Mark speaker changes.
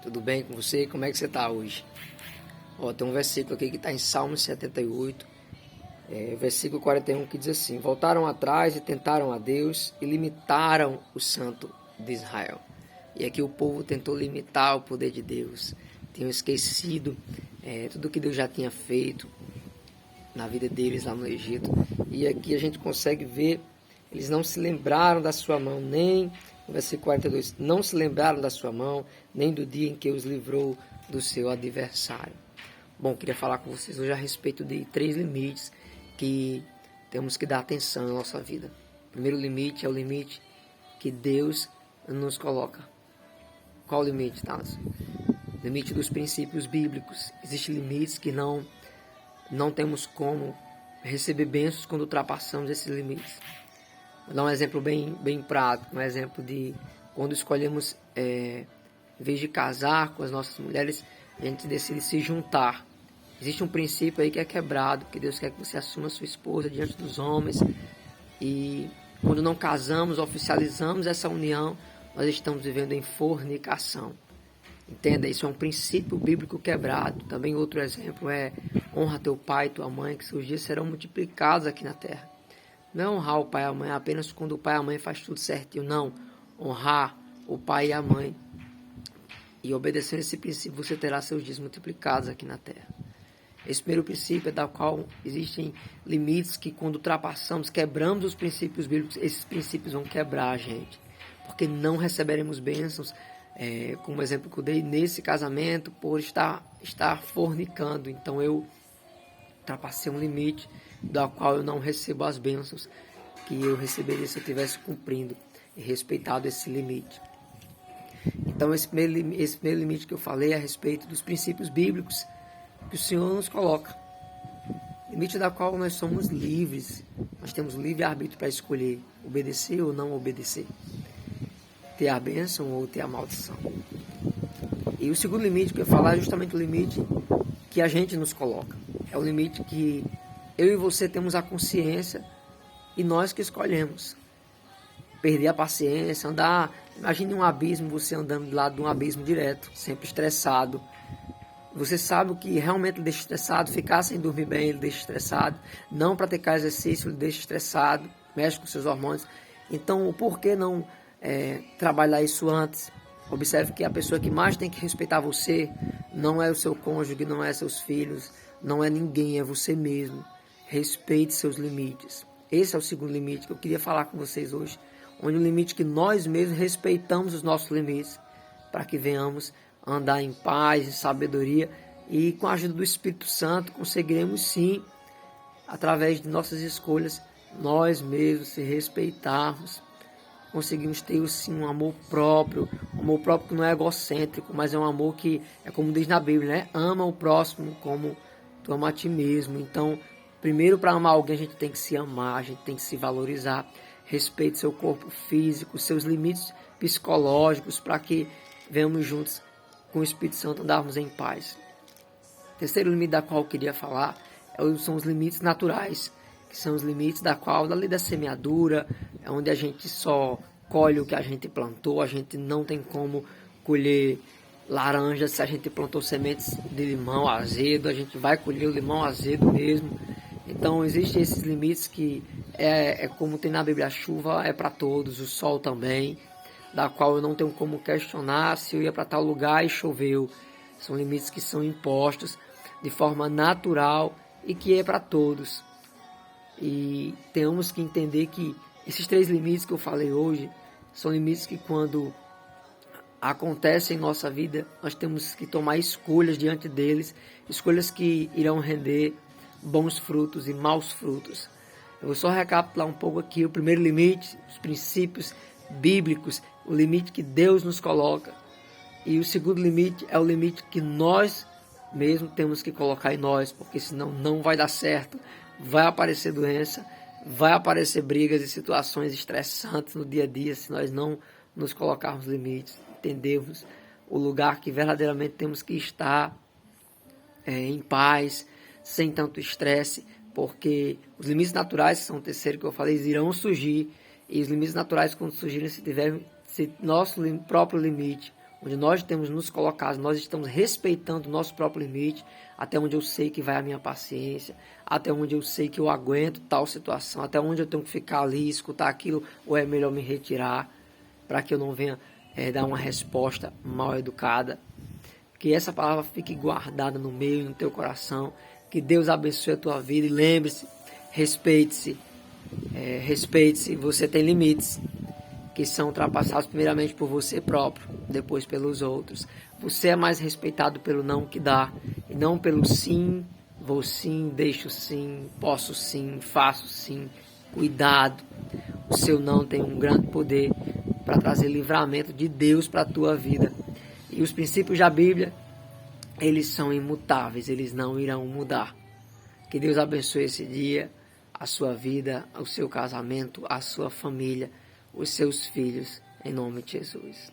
Speaker 1: Tudo bem com você? Como é que você está hoje? Tem um versículo aqui que está em Salmos 78, versículo 41, que diz assim: voltaram atrás e tentaram a Deus e limitaram o Santo de Israel. E aqui o povo tentou limitar o poder de Deus, tinham esquecido tudo que Deus já tinha feito na vida deles lá no Egito. E aqui a gente consegue ver, eles não se lembraram da sua mão, nem, no versículo 42, não se lembraram da sua mão, nem do dia em que os livrou do seu adversário. Bom, queria falar com vocês hoje a respeito de 3 limites que temos que dar atenção na nossa vida. O primeiro limite é o limite que Deus nos coloca. Qual o limite, Thales? Limite dos princípios bíblicos. Existem limites que não temos como receber bênçãos quando ultrapassamos esses limites. Vou dar um exemplo bem prático, um exemplo de quando escolhemos, em vez de casar com as nossas mulheres, a gente decide se juntar. Existe um princípio aí que é quebrado, que Deus quer que você assuma a sua esposa diante dos homens. E quando não casamos, oficializamos essa união, nós estamos vivendo em fornicação. Entenda, isso é um princípio bíblico quebrado. Também outro exemplo é: honra teu pai e tua mãe, que seus dias serão multiplicados aqui na terra. Não é honrar o pai e a mãe apenas quando o pai e a mãe faz tudo certinho, não. Honrar o pai e a mãe. E obedecendo esse princípio, você terá seus dias multiplicados aqui na terra. Esse primeiro princípio é da qual existem limites que, quando ultrapassamos, quebramos os princípios bíblicos, esses princípios vão quebrar a gente. Porque não receberemos bênçãos, como exemplo que eu dei nesse casamento, por estar fornicando. Então eu ultrapassei um limite da qual eu não recebo as bênçãos que eu receberia se eu tivesse cumprindo e respeitado esse limite. Então esse primeiro limite que eu falei é a respeito dos princípios bíblicos que o Senhor nos coloca. Limite da qual nós somos livres. Nós temos livre-arbítrio para escolher obedecer ou não obedecer. Ter a bênção ou ter a maldição. E o segundo limite que eu ia falar é justamente o limite que a gente nos coloca. É o limite que eu e você temos a consciência e nós que escolhemos. Perder a paciência, andar... Imagine um abismo, você andando do lado de um abismo direto, sempre estressado. Você sabe o que realmente lhe deixa estressado, ficar sem dormir bem, ele deixa estressado. Não praticar exercício, ele deixa estressado, mexe com seus hormônios. Então, por que não trabalhar isso antes? Observe que a pessoa que mais tem que respeitar você não é o seu cônjuge, não é seus filhos, não é ninguém, é você mesmo. Respeite seus limites. Esse é o segundo limite que eu queria falar com vocês hoje, onde o limite que nós mesmos respeitamos os nossos limites, para que venhamos andar em paz, em sabedoria, e com a ajuda do Espírito Santo conseguiremos sim, através de nossas escolhas, nós mesmos se respeitarmos. Conseguimos ter sim um amor próprio que não é egocêntrico, mas é um amor que é como diz na Bíblia, né? Ama o próximo como tu ama a ti mesmo. Então, primeiro, para amar alguém, a gente tem que se amar, a gente tem que se valorizar. Respeite seu corpo físico, seus limites psicológicos, para que venhamos juntos com o Espírito Santo andarmos em paz. O terceiro limite da qual eu queria falar são os limites naturais, que são os limites da lei da semeadura, é onde a gente só colhe o que a gente plantou, a gente não tem como colher laranja se a gente plantou sementes de limão azedo, a gente vai colher o limão azedo mesmo. Então existem esses limites que como tem na Bíblia, a chuva é para todos, o sol também, da qual eu não tenho como questionar se eu ia para tal lugar e choveu. São limites que são impostos de forma natural e que é para todos. E temos que entender que esses 3 limites que eu falei hoje são limites que, quando acontecem em nossa vida, nós temos que tomar escolhas diante deles, escolhas que irão render bons frutos e maus frutos. Eu vou só recapitular um pouco aqui. O primeiro limite, os princípios bíblicos, o limite que Deus nos coloca. E o segundo limite é o limite que nós mesmos temos que colocar em nós, porque senão não vai dar certo. Vai aparecer doença, vai aparecer brigas e situações estressantes no dia a dia se nós não nos colocarmos limites, entendermos o lugar que verdadeiramente temos que estar em paz, sem tanto estresse, porque os limites naturais, que são o terceiro que eu falei, irão surgir, e os limites naturais, quando surgirem, se nosso próprio limite, onde nós temos nos colocado, nós estamos respeitando o nosso próprio limite, até onde eu sei que vai a minha paciência, até onde eu sei que eu aguento tal situação, até onde eu tenho que ficar ali, escutar aquilo, ou é melhor me retirar, para que eu não venha dar uma resposta mal educada. Que essa palavra fique guardada no meio, no teu coração, que Deus abençoe a tua vida e lembre-se, respeite-se, respeite-se, você tem limites que são ultrapassados primeiramente por você próprio, depois pelos outros. Você é mais respeitado pelo não que dá, e não pelo sim, vou sim, deixo sim, posso sim, faço sim. Cuidado, o seu não tem um grande poder para trazer livramento de Deus para a tua vida. E os princípios da Bíblia, eles são imutáveis, eles não irão mudar. Que Deus abençoe esse dia, a sua vida, o seu casamento, a sua família, os seus filhos, em nome de Jesus.